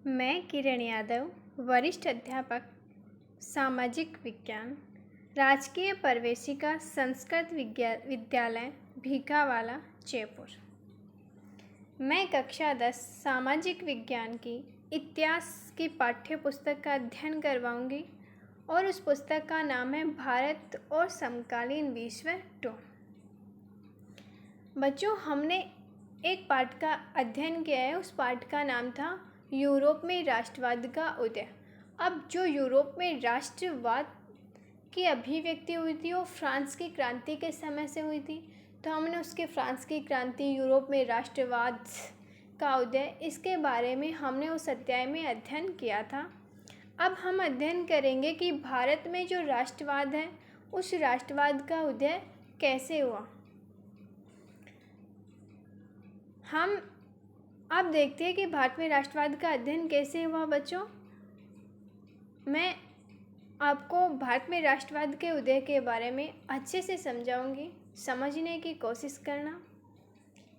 मैं किरण यादव, वरिष्ठ अध्यापक, सामाजिक विज्ञान, राजकीय प्रवेशिका संस्कृत विद्यालय भीखावाला, जयपुर। मैं कक्षा 10 सामाजिक विज्ञान की इतिहास की पाठ्य पुस्तक का अध्ययन करवाऊंगी और उस पुस्तक का नाम है भारत और समकालीन विश्व 2। बच्चों, हमने एक पाठ का अध्ययन किया है। उस पाठ का नाम था यूरोप में राष्ट्रवाद का उदय। अब जो यूरोप में राष्ट्रवाद की अभिव्यक्ति हुई थी वो फ्रांस की क्रांति के समय से हुई थी। तो हमने उसके फ्रांस की क्रांति, यूरोप में राष्ट्रवाद का उदय, इसके बारे में हमने उस अध्याय में अध्ययन किया था। अब हम अध्ययन करेंगे कि भारत में जो राष्ट्रवाद है उस राष्ट्रवाद का उदय कैसे हुआ। हम अब देखते हैं कि भारत में राष्ट्रवाद का अध्ययन कैसे हुआ। बच्चों, मैं आपको भारत में राष्ट्रवाद के उदय के बारे में अच्छे से समझाऊंगी। समझने की कोशिश करना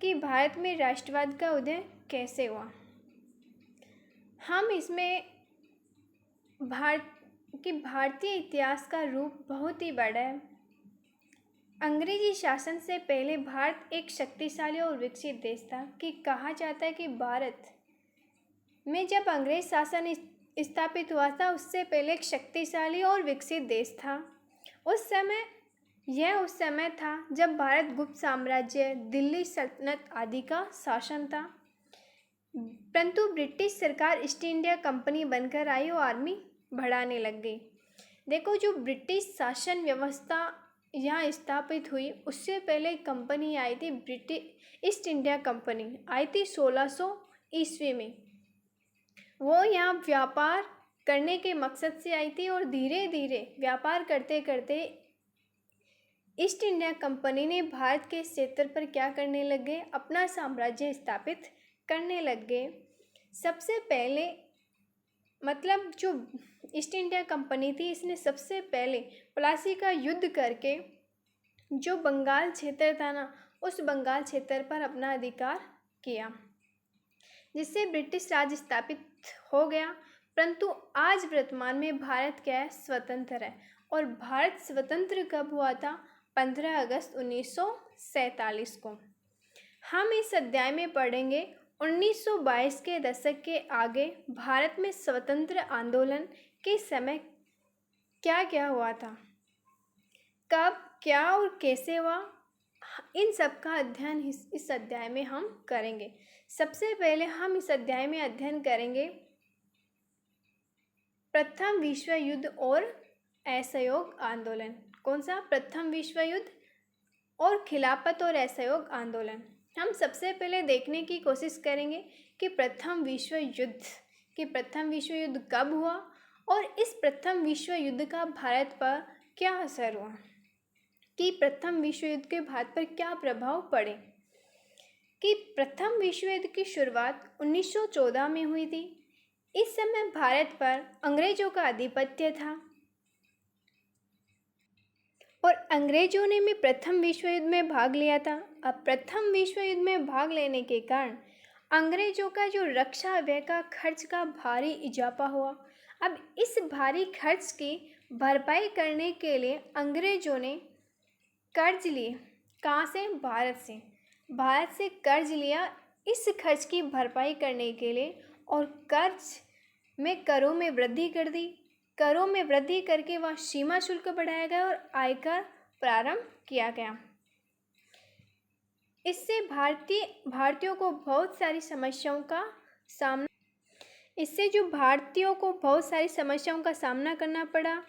कि भारत में राष्ट्रवाद का उदय कैसे हुआ। हम इसमें भारतीय इतिहास का रूप बहुत ही बड़ा है। अंग्रेजी शासन से पहले भारत एक शक्तिशाली और विकसित देश था। कि कहा जाता है कि भारत में जब अंग्रेज शासन स्थापित हुआ था उससे पहले एक शक्तिशाली और विकसित देश था। उस समय था जब भारत गुप्त साम्राज्य, दिल्ली सल्तनत आदि का शासन था। परंतु ब्रिटिश सरकार ईस्ट इंडिया कंपनी बनकर आई और आर्मी बढ़ाने लग गई। देखो, जो ब्रिटिश शासन व्यवस्था यहाँ स्थापित हुई उससे पहले एक कंपनी आई थी, ब्रिटिश ईस्ट इंडिया कंपनी आई थी 1600 ईस्वी में। वो यहाँ व्यापार करने के मकसद से आई थी और धीरे धीरे व्यापार करते करते ईस्ट इंडिया कंपनी ने भारत के क्षेत्र पर क्या करने लग गए, अपना साम्राज्य स्थापित करने लग गए। सबसे पहले मतलब जो ईस्ट इंडिया कंपनी थी इसने सबसे पहले प्लासी का युद्ध करके जो बंगाल क्षेत्र था ना, उस बंगाल क्षेत्र पर अपना अधिकार किया, जिससे ब्रिटिश राज स्थापित हो गया। परंतु आज वर्तमान में भारत क्या है, स्वतंत्र है। और भारत स्वतंत्र कब हुआ था? 15 अगस्त 1947 को। हम इस अध्याय में पढ़ेंगे 1922 के दशक के आगे भारत में स्वतंत्र आंदोलन के समय क्या क्या हुआ था, कब, क्या और कैसे हुआ, इन सब का अध्ययन इस अध्याय में हम करेंगे। सबसे पहले हम इस अध्याय में अध्ययन करेंगे प्रथम विश्व युद्ध और असहयोग आंदोलन। कौन सा? प्रथम विश्व युद्ध और खिलाफत और असहयोग आंदोलन। हम सबसे पहले देखने की कोशिश करेंगे कि प्रथम विश्व युद्ध कब हुआ और इस प्रथम विश्व युद्ध का भारत पर क्या असर हुआ, कि प्रथम विश्व युद्ध के भारत पर क्या प्रभाव पड़े। कि प्रथम विश्व युद्ध की शुरुआत 1914 में हुई थी। इस समय भारत पर अंग्रेजों का आधिपत्य था और अंग्रेजों ने भी प्रथम विश्व युद्ध में भाग लिया था। अब प्रथम विश्व युद्ध में भाग लेने के कारण अंग्रेजों का जो रक्षा व्यय का खर्च का भारी इजाफा हुआ। अब इस भारी खर्च की भरपाई करने के लिए अंग्रेजों ने कर्ज लिए। कहाँ से? भारत से कर्ज लिया इस खर्च की भरपाई करने के लिए, और कर्ज में करों में वृद्धि कर दी। करों में वृद्धि करके वह सीमा शुल्क बढ़ाया गया और आयकर प्रारंभ किया गया। इससे भारतीयों को बहुत सारी समस्याओं का सामना करना पड़ा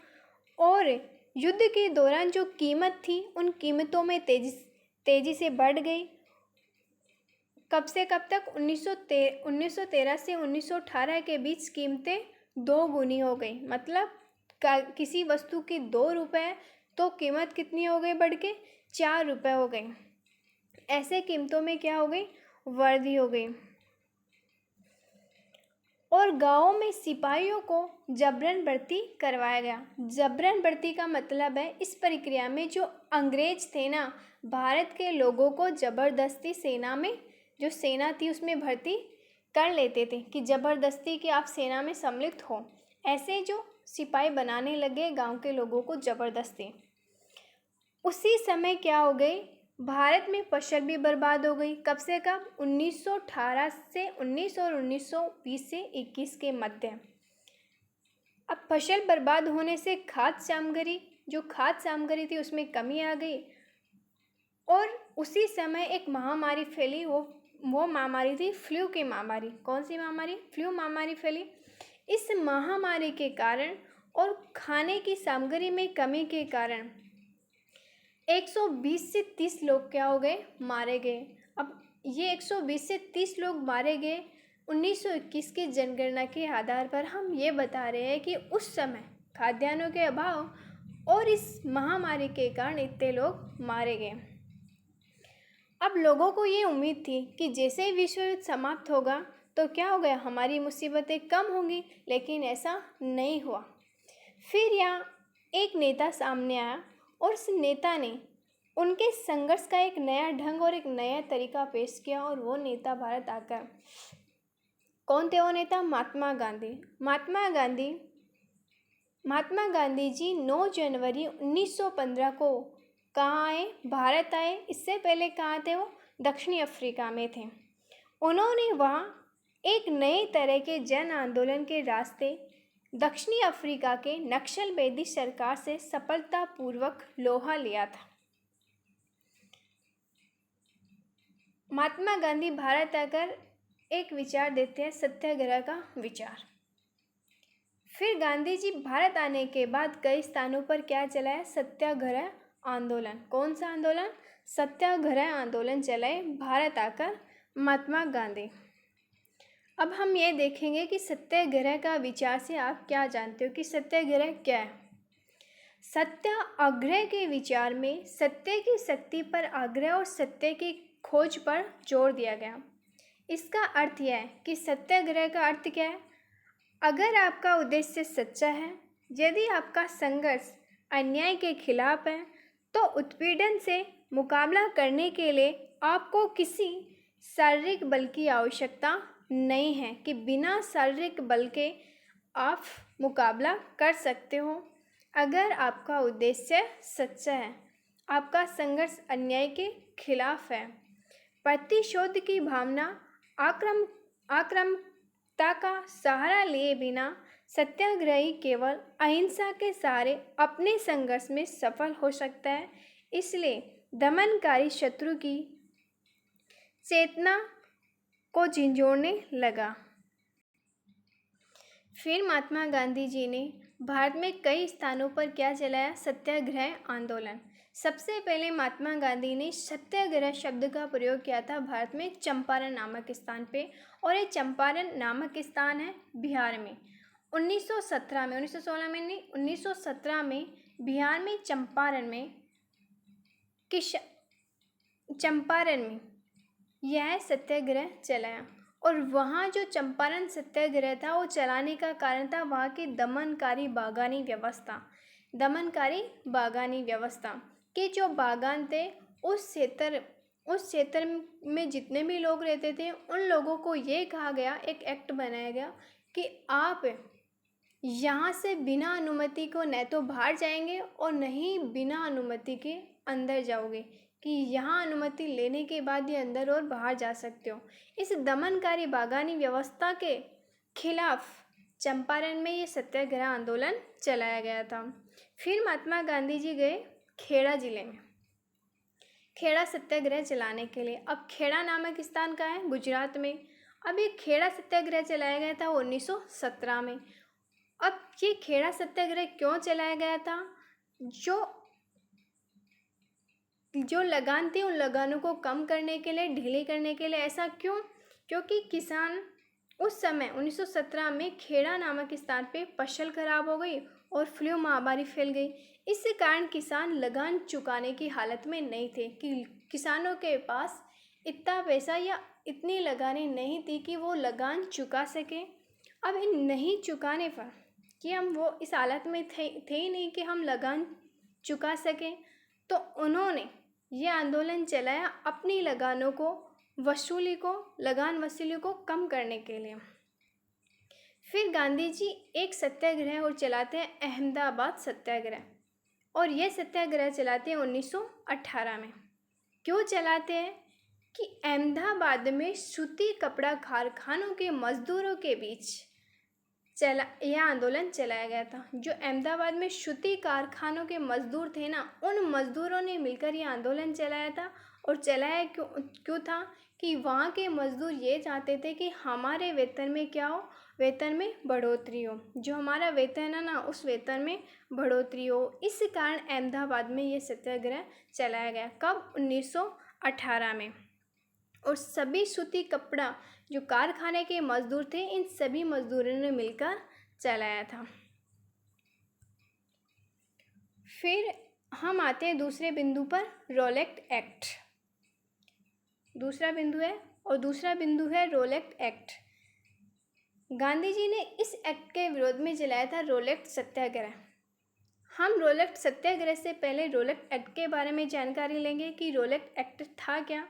और युद्ध के दौरान जो कीमत थी उन कीमतों में तेजी से बढ़ गई। कब से कब तक? 1913 से 1918 के बीच कीमतें 2 गुनी हो गई। मतलब किसी वस्तु की 2 रुपये तो कीमत कितनी हो गई? बढ़ के 4 रुपये हो गई। ऐसे कीमतों में क्या हो गई? वृद्धि हो गई। और गांवों में सिपाहियों को जबरन भर्ती करवाया गया। जबरन भर्ती का मतलब है इस प्रक्रिया में जो अंग्रेज थे ना, भारत के लोगों को जबरदस्ती सेना में, जो सेना थी उसमें भर्ती कर लेते थे कि ज़बरदस्ती कि आप सेना में सम्मिलित हो। ऐसे जो सिपाही बनाने लगे गांव के लोगों को ज़बरदस्ती। उसी समय क्या हो गई, भारत में फसल भी बर्बाद हो गई। कब से कब? 1918 से 19 और 1920 से 21 के मध्य। अब फसल बर्बाद होने से खाद्य सामग्री थी उसमें कमी आ गई और उसी समय एक महामारी फैली। वो महामारी थी फ्लू की महामारी। कौन सी महामारी? फ्लू महामारी फैली। इस महामारी के कारण और खाने की सामग्री में कमी के कारण 120 से 30 लोग क्या हो गए? मारे गए। अब ये 120 से 30 लोग मारे गए। 1921 की जनगणना के आधार पर हम ये बता रहे हैं कि उस समय खाद्यान्नों के अभाव और इस महामारी के कारण इतने लोग मारे गए। अब लोगों को ये उम्मीद थी कि जैसे ही विश्व युद्ध समाप्त होगा तो क्या हो गया, हमारी मुसीबतें कम होंगी, लेकिन ऐसा नहीं हुआ। फिर यहाँ एक नेता सामने आया और उस नेता ने उनके संघर्ष का एक नया ढंग और एक नया तरीका पेश किया और वो नेता भारत आकर। कौन थे वो नेता? महात्मा गांधी। महात्मा गांधी जी 9 जनवरी 1915 को कहाँ आए? भारत आए। इससे पहले कहाँ थे वो? दक्षिणी अफ्रीका में थे। उन्होंने वहाँ एक नए तरह के जन आंदोलन के रास्ते दक्षिणी अफ्रीका के नक्सलवादी सरकार से सफलतापूर्वक लोहा लिया था। महात्मा गांधी भारत आकर एक विचार देते हैं, सत्याग्रह का विचार। फिर गांधी जी भारत आने के बाद कई स्थानों पर क्या चलाया? सत्याग्रह आंदोलन। कौन सा आंदोलन? सत्याग्रह आंदोलन चलाए भारत आकर महात्मा गांधी। अब हम ये देखेंगे कि सत्याग्रह का विचार से आप क्या जानते हो कि सत्याग्रह क्या है। सत्याग्रह के विचार में सत्य की शक्ति पर आग्रह और सत्य की खोज पर जोर दिया गया। इसका अर्थ यह है कि सत्याग्रह का अर्थ क्या है? अगर आपका उद्देश्य सच्चा है, यदि आपका संघर्ष अन्याय के खिलाफ है, तो उत्पीड़न से मुकाबला करने के लिए आपको किसी शारीरिक बल की आवश्यकता नहीं है कि बिना शारीरिक बल के आप मुकाबला कर सकते हो। अगर आपका उद्देश्य सच्चा है, आपका संघर्ष अन्याय के खिलाफ है, प्रतिशोध की भावना, आक्रामकता का सहारा लिए बिना सत्याग्रही केवल अहिंसा के सहारे अपने संघर्ष में सफल हो सकता है। इसलिए दमनकारी शत्रु की चेतना को झिंझोड़ने लगा। फिर महात्मा गांधी जी ने भारत में कई स्थानों पर क्या चलाया? सत्याग्रह आंदोलन। सबसे पहले महात्मा गांधी ने सत्याग्रह शब्द का प्रयोग किया था भारत में चंपारण नामक स्थान पे, और ये चंपारण नामक स्थान है बिहार में। 1917 में, 1916 में नहीं, 1917 में बिहार में चंपारण में यह सत्याग्रह चलाया। और वहाँ जो चंपारण सत्याग्रह था वो चलाने का कारण था वहाँ की दमनकारी बागानी व्यवस्था के जो बागान थे उस क्षेत्र में जितने भी लोग रहते थे उन लोगों को ये कहा गया, एक एक्ट बनाया गया कि आप यहाँ से बिना अनुमति को न तो बाहर जाएंगे और न ही बिना अनुमति के अंदर जाओगे, कि यहाँ अनुमति लेने के बाद ये अंदर और बाहर जा सकते हो। इस दमनकारी बागानी व्यवस्था के खिलाफ चंपारण में ये सत्याग्रह आंदोलन चलाया गया था। फिर महात्मा गांधी जी गए खेड़ा जिले में, खेड़ा सत्याग्रह चलाने के लिए। अब खेड़ा नामक स्थान का है गुजरात में। अब ये खेड़ा सत्याग्रह चलाया गया था 1917 में। अब ये खेड़ा सत्याग्रह क्यों चलाया गया था? जो लगान थी उन लगानों को कम करने के लिए, ढीले करने के लिए। ऐसा क्यों? क्योंकि किसान उस समय 1917 में खेड़ा नामक स्थान पे फसल खराब हो गई और फ्लू महामारी फैल गई। इस कारण किसान लगान चुकाने की हालत में नहीं थे, कि किसानों के पास इतना पैसा या इतनी लगानें नहीं थी कि वो लगान चुका सके। अब इन नहीं चुकाने पर कि हम वो इस हालत में थे ही नहीं कि हम लगान चुका सकें, तो उन्होंने ये आंदोलन चलाया अपनी लगानों को लगान वसूली को कम करने के लिए। फिर गांधी जी एक सत्याग्रह और चलाते हैं, अहमदाबाद सत्याग्रह, और ये सत्याग्रह चलाते हैं 1918 में। क्यों चलाते हैं कि अहमदाबाद में सूती कपड़ा कारखानों के मजदूरों के बीच यह आंदोलन चलाया गया था। जो अहमदाबाद में सूती कारखानों के मजदूर थे ना, उन मजदूरों ने मिलकर ये आंदोलन चलाया था। और चलाया क्यों था कि वहाँ के मजदूर ये चाहते थे कि हमारे वेतन में क्या हो, वेतन में बढ़ोतरी हो, जो हमारा वेतन है ना उस वेतन में बढ़ोतरी हो। इस कारण अहमदाबाद में ये सत्याग्रह चलाया गया। कब? 1918 में। और सभी सूती कपड़ा जो कारखाने के मजदूर थे, इन सभी मजदूरों ने मिलकर चलाया था। फिर हम आते हैं दूसरे बिंदु पर, रोलेट एक्ट। दूसरा बिंदु है, और दूसरा बिंदु है रोलेट एक्ट। गांधी जी ने इस एक्ट के विरोध में चलाया था रोलेट सत्याग्रह। हम रोलेट सत्याग्रह से पहले रोलेट एक्ट के बारे में जानकारी लेंगे कि रोलेट एक्ट था क्या।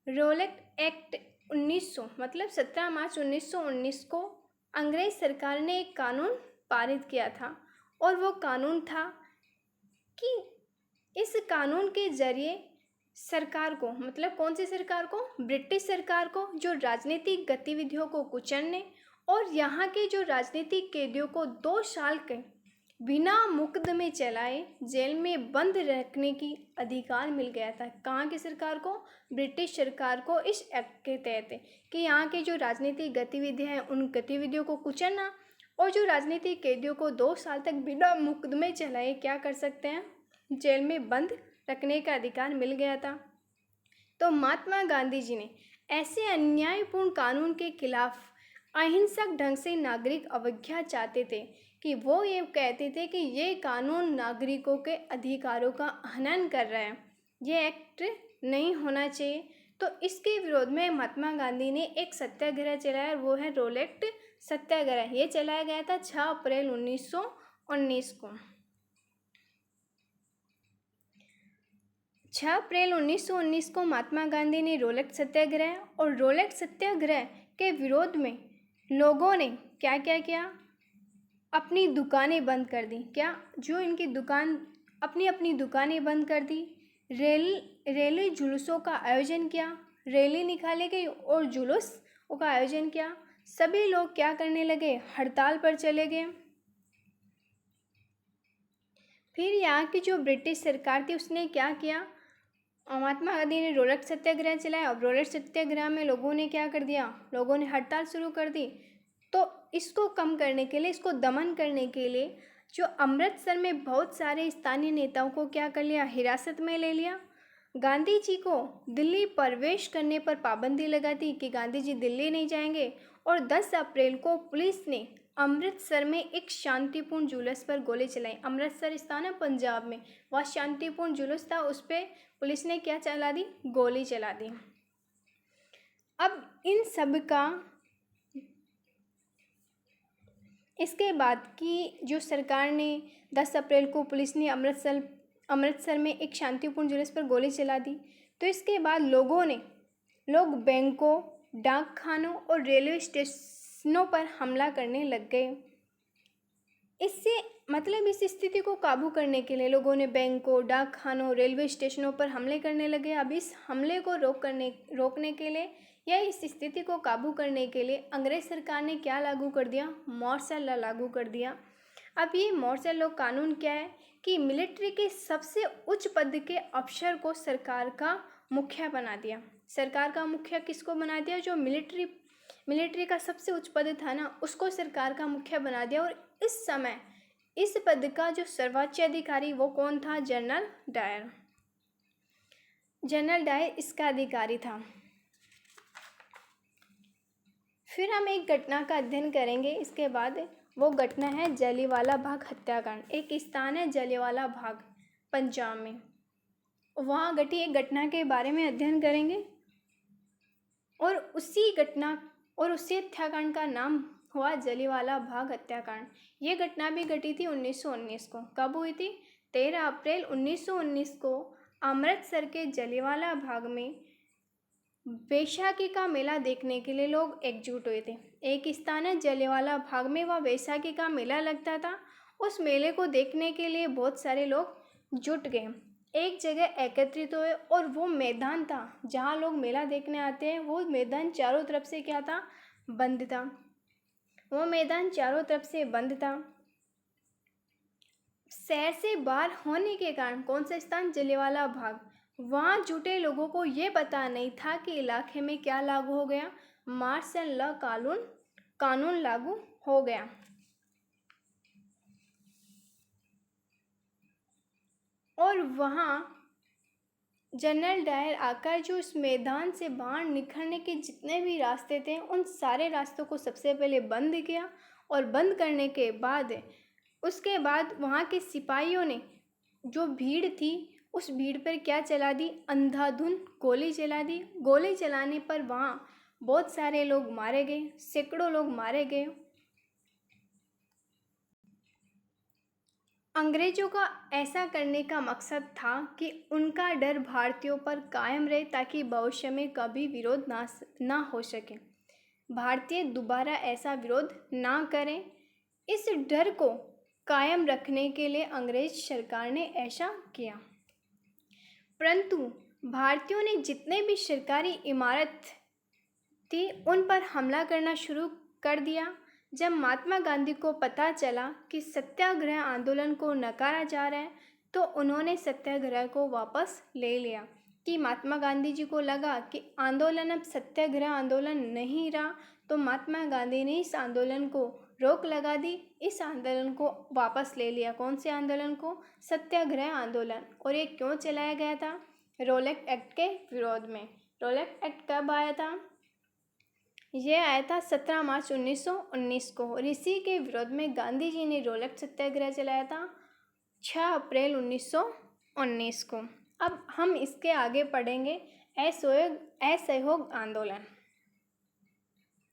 रोलेट एक्ट 1900 मतलब 17 मार्च 1919 को अंग्रेज सरकार ने एक कानून पारित किया था, और वो कानून था कि इस कानून के जरिए सरकार को, मतलब कौन सी सरकार को? ब्रिटिश सरकार को, जो राजनीतिक गतिविधियों को कुचलने और यहाँ के जो राजनीतिक कैदियों को 2 साल के बिना मुकदमे चलाए जेल में बंद रखने की अधिकार मिल गया था। कहाँ की सरकार को? ब्रिटिश सरकार को। इस एक्ट के तहत कि यहाँ के जो राजनीतिक गतिविधियाँ हैं उन गतिविधियों को कुचलना, और जो राजनीतिक कैदियों को 2 साल तक बिना मुकदमे चलाए क्या कर सकते हैं? जेल में बंद रखने का अधिकार मिल गया था। तो महात्मा गांधी जी ने ऐसे अन्यायपूर्ण कानून के खिलाफ अहिंसक ढंग से नागरिक अवज्ञा चाहते थे, कि वो ये कहते थे कि ये कानून नागरिकों के अधिकारों का हनन कर रहा है, ये एक्ट नहीं होना चाहिए। तो इसके विरोध में महात्मा गांधी ने एक सत्याग्रह चलाया, वो है रोलेट सत्याग्रह। ये चलाया गया था 6 अप्रैल 1919 को। 6 अप्रैल 1919 को महात्मा गांधी ने रोलेट सत्याग्रह, और रोलेट सत्याग्रह के विरोध में लोगों ने क्या क्या किया? अपनी दुकानें बंद कर दी। क्या? जो इनकी दुकान, अपनी दुकानें बंद कर दी। रैली जुलूसों का आयोजन किया, रैली निकाली गई और जुलूसों का आयोजन किया। सभी लोग क्या करने लगे? हड़ताल पर चले गए। फिर यहाँ की जो ब्रिटिश सरकार थी उसने क्या किया? महात्मा गांधी ने रोलेट सत्याग्रह चलाया। अब रोलेट सत्याग्रह में लोगों ने क्या कर दिया? लोगों ने हड़ताल शुरू कर दी। तो इसको कम करने के लिए, इसको दमन करने के लिए जो अमृतसर में बहुत सारे स्थानीय नेताओं को क्या कर लिया? हिरासत में ले लिया। गांधी जी को दिल्ली प्रवेश करने पर पाबंदी लगा दी कि गांधी जी दिल्ली नहीं जाएंगे। और 10 अप्रैल को पुलिस ने अमृतसर में एक शांतिपूर्ण जुलूस पर गोली चलाई। अमृतसर स्थान है पंजाब में, वह शांतिपूर्ण जुलूस था, उस पर पुलिस ने क्या चला दी? गोली चला दी। अब इन सब का इसके बाद की जो सरकार ने 10 अप्रैल को पुलिस ने अमृतसर में एक शांतिपूर्ण जुलूस पर गोली चला दी। तो इसके बाद लोग बैंकों, डाकखानों और रेलवे स्टेशनों पर हमला करने लग गए। इससे मतलब इस स्थिति को काबू करने के लिए लोगों ने बैंकों, डाकखानों, रेलवे स्टेशनों पर हमले करने लगे। अब इस हमले को रोकने के लिए या इस स्थिति को काबू करने के लिए अंग्रेज सरकार ने क्या लागू कर दिया? मार्शल लॉ लागू कर दिया। अब ये मार्शल लॉ कानून क्या है कि मिलिट्री के सबसे उच्च पद के अफसर को सरकार का मुखिया बना दिया। सरकार का मुखिया किसको बना दिया? जो मिलिट्री का सबसे उच्च पद था ना, उसको सरकार का मुखिया बना दिया। और इस समय इस पद का जो सर्वोच्च अधिकारी वो कौन था? जनरल डायर इसका अधिकारी था। फिर हम एक घटना का अध्ययन करेंगे इसके बाद। वो घटना है जलियांवाला बाग हत्याकांड। एक स्थान है जलियांवाला बाग पंजाब में, वहाँ घटी एक घटना के बारे में अध्ययन करेंगे। और उसी हत्याकांड का नाम हुआ जलियांवाला बाग हत्याकांड। ये घटना भी घटी थी 1919 को। कब हुई थी? 13 अप्रैल 1919 को अमृतसर के जलियांवाला बाग में वैशाखी का मेला देखने के लिए लोग एकजुट हुए थे। एक स्थान है जलियांवाला बाग में, वह वैशाखी का मेला लगता था। उस मेले को देखने के लिए बहुत सारे लोग जुट गए, एक जगह एकत्रित हुए, और वो मैदान था जहाँ लोग मेला देखने आते हैं, वो मैदान चारों तरफ से क्या था? बंद था। वो मैदान चारों तरफ से बंद था। शहर से बाहर होने के कारण कौन सा स्थान? जलियांवाला बाग। वहाँ जुटे लोगों को ये पता नहीं था कि इलाके में क्या लागू हो गया? मार्शल लॉ कानून लागू हो गया। और वहाँ जनरल डायर आकर जो इस मैदान से बाहर निकलने के जितने भी रास्ते थे, उन सारे रास्तों को सबसे पहले बंद किया। और बंद करने के बाद उसके बाद वहाँ के सिपाहियों ने जो भीड़ थी, उस भीड़ पर क्या चला दी? अंधाधुंध गोली चला दी। गोली चलाने पर वहाँ बहुत सारे लोग मारे गए, सैकड़ों लोग मारे गए। अंग्रेजों का ऐसा करने का मकसद था कि उनका डर भारतीयों पर कायम रहे, ताकि भविष्य में कभी विरोध ना हो सके, भारतीय दोबारा ऐसा विरोध ना करें। इस डर को कायम रखने के लिए अंग्रेज सरकार ने ऐसा किया। परंतु भारतीयों ने जितने भी सरकारी इमारत थी, उन पर हमला करना शुरू कर दिया। जब महात्मा गांधी को पता चला कि सत्याग्रह आंदोलन को नकारा जा रहा है, तो उन्होंने सत्याग्रह को वापस ले लिया। कि महात्मा गांधी जी को लगा कि आंदोलन अब सत्याग्रह आंदोलन नहीं रहा, तो महात्मा गांधी ने इस आंदोलन को रोक लगा दी, इस आंदोलन को वापस ले लिया। कौन से आंदोलन को? सत्याग्रह आंदोलन। और ये क्यों चलाया गया था? रोलेट एक्ट के विरोध में। रोलेट एक्ट कब आया था? यह आया था 17 मार्च 1919 को, और इसी के विरोध में गांधी जी ने रोलेट सत्याग्रह चलाया था 6 अप्रैल 1919 को। अब हम इसके आगे पढ़ेंगे असहयोग आंदोलन।